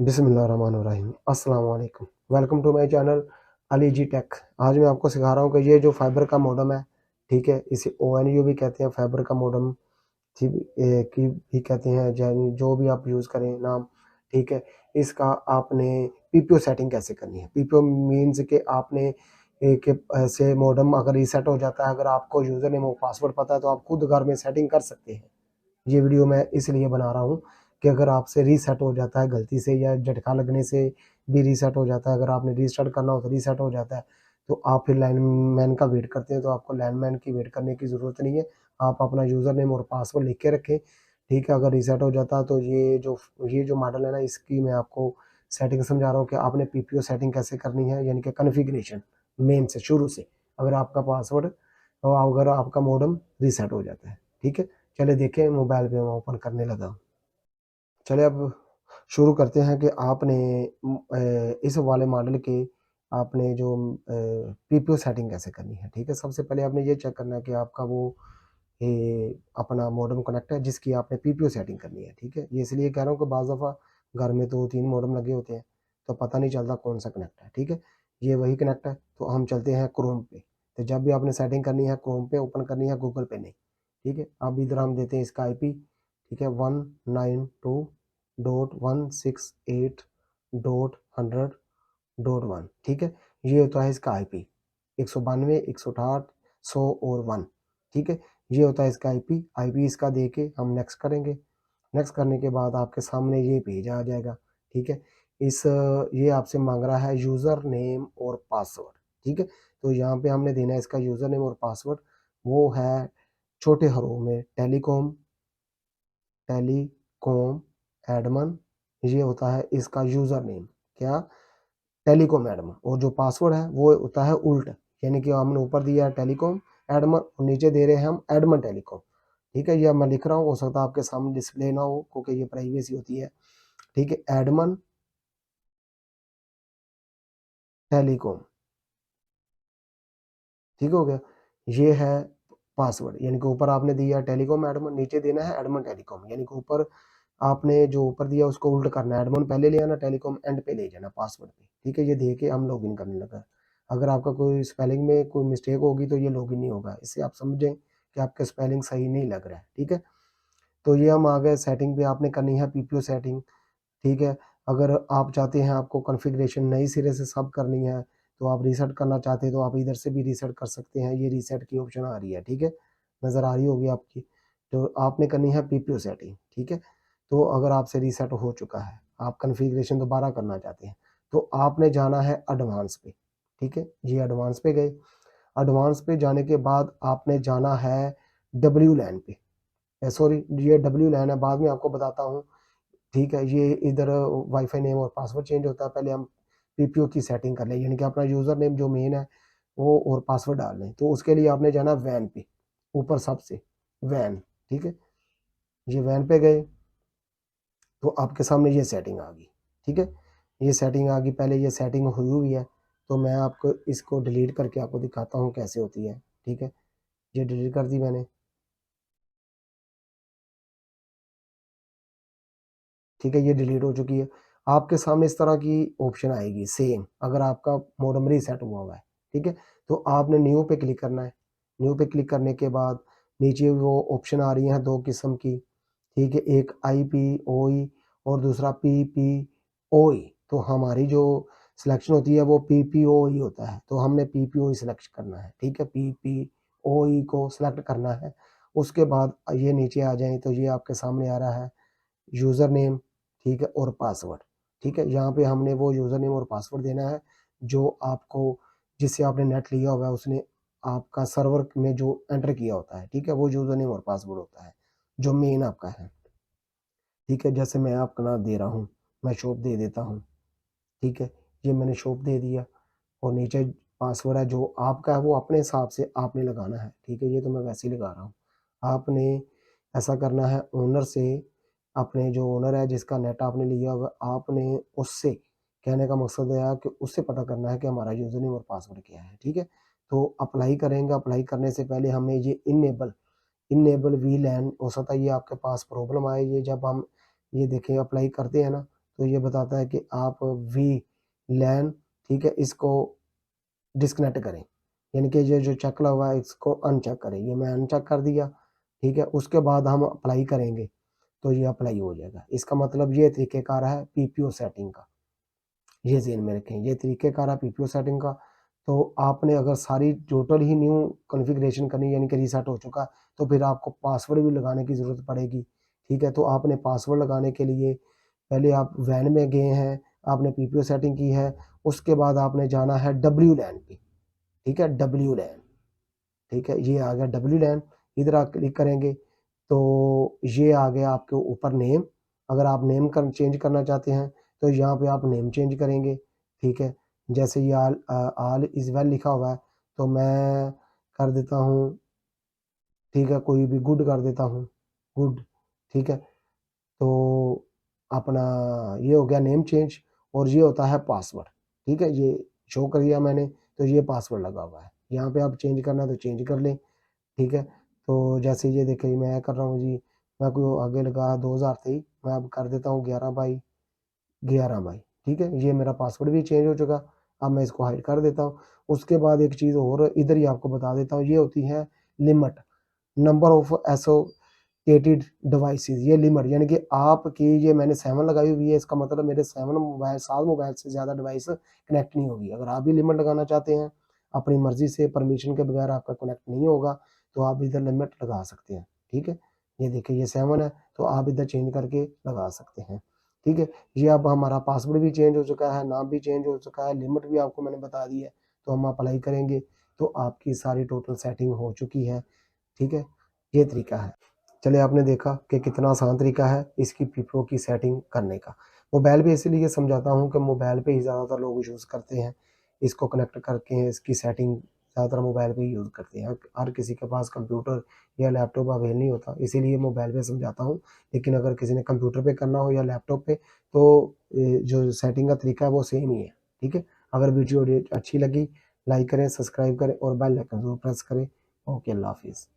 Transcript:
बिस्मिल्लाहिर्रहमानिर्रहीम। अस्सलाम वालेकुम। Welcome to my channel Ali ji tech. आज मैं आपको सिखा रहा हूँ कि ये जो फाइबर का मॉडेम है, ठीक है, इसे ओएनयू भी कहते हैं, फाइबर का मॉडेम की भी कहते हैं, जो भी आप यूज़ करें नाम, ठीक है। इसका आपने पीपीओ सेटिंग कैसे करनी है। पीपीओ मीन्स कि आपने एक ऐसे मॉडेम अगर रीसेट हो जाता है, अगर आपको यूज़र नेम और पासवर्ड पता है तो आप खुद घर में सेटिंग कर सकते हैं। ये वीडियो मैं इसलिए बना रहा हूँ कि अगर आपसे रीसेट हो जाता है गलती से या झटका लगने से भी रीसेट हो जाता है, अगर आपने रीस्टार्ट करना हो तो रीसेट हो जाता है, तो आप फिर लाइनमैन का वेट करते हैं, तो आपको लाइनमैन की वेट करने की ज़रूरत नहीं है। आप अपना यूज़र नेम और पासवर्ड लिख के रखें, ठीक है। अगर रीसेट हो जाता है तो ये जो मॉडल है ना, इसकी मैं आपको सेटिंग समझा रहा हूँ कि आपने पीपीओ सेटिंग कैसे करनी है, यानी कि कॉन्फ़िगरेशन मेन से शुरू से, अगर आपका पासवर्ड और अगर आपका मॉडेम रीसेट हो जाता है, ठीक है। चलिए देखें, मोबाइल पे मैं ओपन करने लगा हूँ। चलिए अब शुरू करते हैं कि आपने इस वाले मॉडल के आपने जो पीपीओ सेटिंग कैसे करनी है, ठीक है। सबसे पहले आपने ये चेक करना है कि आपका वो अपना मॉडेम कनेक्ट है जिसकी आपने पीपीओ सेटिंग करनी है, ठीक है। ये इसलिए कह रहा हूँ कि बाज़ दफ़ा घर में 2-3 मॉडेम लगे होते हैं, तो पता नहीं चलता कौन सा कनेक्ट है, ठीक है। ये वही कनेक्ट है, तो हम चलते हैं क्रोम पे। तो जब भी आपने सेटिंग करनी है क्रोम पे ओपन करनी है, गूगल पे नहीं, ठीक है। अब इधर हम देते हैं इसका आईपी, ठीक है, 192.168.100.1, ठीक है। ये होता है इसका आईपी 192, 168, 100 और 1, ठीक है। ये होता है इसका आईपी। आईपी इसका दे के हम नेक्स्ट करेंगे। नेक्स्ट करने के बाद आपके सामने ये पेज आ जाएगा, ठीक है। ये आपसे मांग रहा है यूज़र नेम और पासवर्ड, ठीक है। तो यहाँ पे हमने देना है इसका यूज़र नेम और पासवर्ड, वो है छोटे हरों में टेलीकॉम एडमन, ये होता है इसका यूज़र नेम, क्या, टेलीकॉम एडमन, और जो पासवर्ड है वो होता है उल्ट, यानी कि हमने ऊपर दिया है टेलीकॉम एडमन और नीचे दे रहे हैं हम एडमन टेलीकॉम, ठीक है। ये मैं लिख रहा हूँ, हो सकता है आपके सामने डिस्प्ले ना हो क्योंकि ये प्राइवेसी होती है, ठीक है। एडमन टेलीकॉम, ठीक हो गया। ये है पासवर्ड, यानी कि ऊपर आपने दिया टेलीकॉम एडमन, नीचे देना है एडमन टेलीकॉम, यानी कि ऊपर आपने जो ऊपर दिया उसको उल्ट करना है, एडमन पहले ले आना, टेलीकॉम एंड पे ले जाना पासवर्ड पे, ठीक है। ये दे के हम लॉगिन करने लगा। अगर आपका कोई स्पेलिंग में कोई मिस्टेक होगी तो ये लॉगिन नहीं होगा, इससे आप समझें कि आपका स्पेलिंग सही नहीं लग रहा है, ठीक है। तो ये हम आ गए सेटिंग पे, आपने करनी है पीपीओ सेटिंग, ठीक है। अगर आप चाहते हैं आपको कॉन्फ़िगरेशन नई सिरे से सब करनी है, तो आप रीसेट करना चाहते हैं तो आप इधर से भी रीसेट कर सकते हैं, ये रीसेट की ऑप्शन आ रही है, ठीक है, नज़र आ रही होगी आपकी। तो आपने करनी है पीपीओ सेटिंग, ठीक है। तो अगर आपसे रीसेट हो चुका है, आप कॉन्फ़िगरेशन दोबारा करना चाहते हैं, तो आपने जाना है एडवांस पे, ठीक है। ये एडवांस पे गए, एडवांस पे जाने के बाद आपने जाना है डब्ल्यू-लैन पे, सॉरी, ये डब्ल्यू-लैन है, बाद में आपको बताता हूँ, ठीक है। ये इधर वाईफ़ाई नेम और पासवर्ड चेंज होता है, पहले हम पीपीओ की सेटिंग कर लें, यानी कि अपना यूज़र नेम जो मेन है वो और पासवर्ड डाल लें। तो उसके लिए आपने जाना वैन पे, ऊपर सबसे वैन, ठीक है। ये वैन पे गए तो आपके सामने ये सेटिंग आ गई, ठीक है। ये सेटिंग आ गई, पहले ये सेटिंग हुई हुई है, तो मैं आपको इसको डिलीट करके आपको दिखाता हूँ कैसे होती है, ठीक है। ये डिलीट कर दी मैंने, ठीक है, ये डिलीट हो चुकी है। आपके सामने इस तरह की ऑप्शन आएगी सेम, अगर आपका मॉडेम रीसेट हुआ हुआ है, ठीक है। तो आपने न्यू पे क्लिक करना है। न्यू पे क्लिक करने के बाद नीचे वो ऑप्शन आ रही हैं 2 किस्म की, ठीक है, एक आईपीओई और दूसरा पीपीओई। तो हमारी जो सिलेक्शन होती है वो पीपीओई होता है, तो हमने पीपीओई सिलेक्ट करना है, ठीक है। पीपीओई को सिलेक्ट करना है। उसके बाद ये नीचे आ जाएँ तो ये आपके सामने आ रहा है यूज़र नेम, ठीक है, और पासवर्ड, ठीक है। यहाँ पे हमने वो यूज़र नेम और पासवर्ड देना है जो आपको, जिससे आपने नेट लिया हुआ है, उसने आपका सर्वर में जो एंटर किया होता है, ठीक है, वो यूज़र नेम और पासवर्ड होता है, जो मेन आपका है, ठीक है। जैसे मैं अपना दे रहा हूँ, मैं शॉप दे देता हूँ, ठीक है। ये मैंने शॉप दे दिया और नीचे पासवर्ड है जो आपका है वो अपने हिसाब से आपने लगाना है, ठीक है। ये तो मैं वैसे ही लगा रहा हूँ। आपने ऐसा करना है ओनर से, अपने जो ओनर है जिसका नेट आपने लिया हुआ आपने उससे, कहने का मकसद है कि उससे पता करना है कि हमारा यूज़र नेम और पासवर्ड क्या है, ठीक है। तो अप्लाई करेंगे, अप्लाई करने से पहले हमें ये इनेबल वीलैन, हो सकता है ये आपके पास प्रॉब्लम आए, ये जब हम ये देखें अप्लाई करते हैं ना, तो ये बताता है कि आप वी लैन, ठीक है, इसको डिस्कनेक्ट करें, यानी कि ये जो चेक लगा हुआ है इसको अनचेक करें। ये मैं अनचेक कर दिया, ठीक है। उसके बाद हम अप्लाई करेंगे तो ये अप्लाई हो जाएगा। इसका मतलब ये तरीक़ेकार है पीपीओ सेटिंग का, ये ज़हन में रखें, ये तरीक़ेकार है पीपीओ सेटिंग का। तो आपने अगर सारी टोटल ही न्यू कॉन्फ़िगरेशन करनी, यानी कि रीसेट हो चुका, तो फिर आपको पासवर्ड भी लगाने की ज़रूरत पड़ेगी, ठीक है। तो आपने पासवर्ड लगाने के लिए पहले आप वैन में गए हैं, आपने पीपीओ सेटिंग की है, उसके बाद आपने जाना है डब्ल्यूलैन पे, ठीक है, डब्ल्यूलैन, ठीक है। ये आ गया डब्ल्यूलैन, इधर आप क्लिक करेंगे तो ये आ गया आपके ऊपर नेम। अगर आप नेम कर चेंज करना चाहते हैं तो यहाँ पे आप नेम चेंज करेंगे, ठीक है। जैसे ये ऑल इज़ वेल लिखा हुआ है तो मैं कर देता हूँ, ठीक है, कोई भी गुड कर देता हूँ, गुड, ठीक है। तो अपना ये हो गया नेम चेंज, और ये होता है पासवर्ड, ठीक है। ये शो कर दिया मैंने, तो ये पासवर्ड लगा हुआ है। यहाँ पे आप चेंज करना है तो चेंज कर लें, ठीक है। तो जैसे ये देखिए मैं कर रहा हूँ जी, मैं को आगे लगा 2023, मैं अब कर देता हूँ 11/11, ठीक है। ये मेरा पासवर्ड भी चेंज हो चुका। अब मैं इसको हाइड कर देता हूँ। उसके बाद एक चीज़ और इधर ही आपको बता देता हूँ, ये होती है limit, number of associated devices. ये लिमिट यानी कि आपकी, ये मैंने 7 लगाई हुई है, इसका मतलब मेरे 7 मोबाइल से ज़्यादा डिवाइस कनेक्ट नहीं होगी। अगर आप भी लिमिट लगाना चाहते हैं, अपनी मर्ज़ी से परमिशन के बगैर आपका कनेक्ट नहीं होगा, तो आप इधर लिमिट लगा सकते हैं, ठीक है। ये देखिए ये 7 है, तो आप इधर चेंज करके लगा सकते हैं, ठीक है। ये अब हमारा पासवर्ड भी चेंज हो चुका है, नाम भी चेंज हो चुका है, लिमिट भी आपको मैंने बता दी है। तो हम अप्लाई करेंगे तो आपकी सारी टोटल सेटिंग हो चुकी है, ठीक है। ये तरीका है। चलिए आपने देखा कि कितना आसान तरीका है इसकी पीपीओ की सेटिंग करने का। मोबाइल पे इसीलिए समझाता हूँ कि मोबाइल पे ही ज़्यादातर लोग यूज़ करते हैं। इसको कनेक्ट करके इसकी सेटिंग ज़्यादातर मोबाइल पे ही यूज़ करते हैं। हर किसी के पास कंप्यूटर या लैपटॉप अवेल नहीं होता, इसीलिए मोबाइल पे समझाता हूँ। लेकिन अगर किसी ने कंप्यूटर पे करना हो या लैपटॉप पे, तो जो सेटिंग का तरीका है वो सेम ही है, ठीक है। अगर वीडियो अच्छी लगी, लाइक करें, सब्सक्राइब करें और बेल आइकन ज़रूर प्रेस करें। ओके, अल्लाह हाफ़िज़।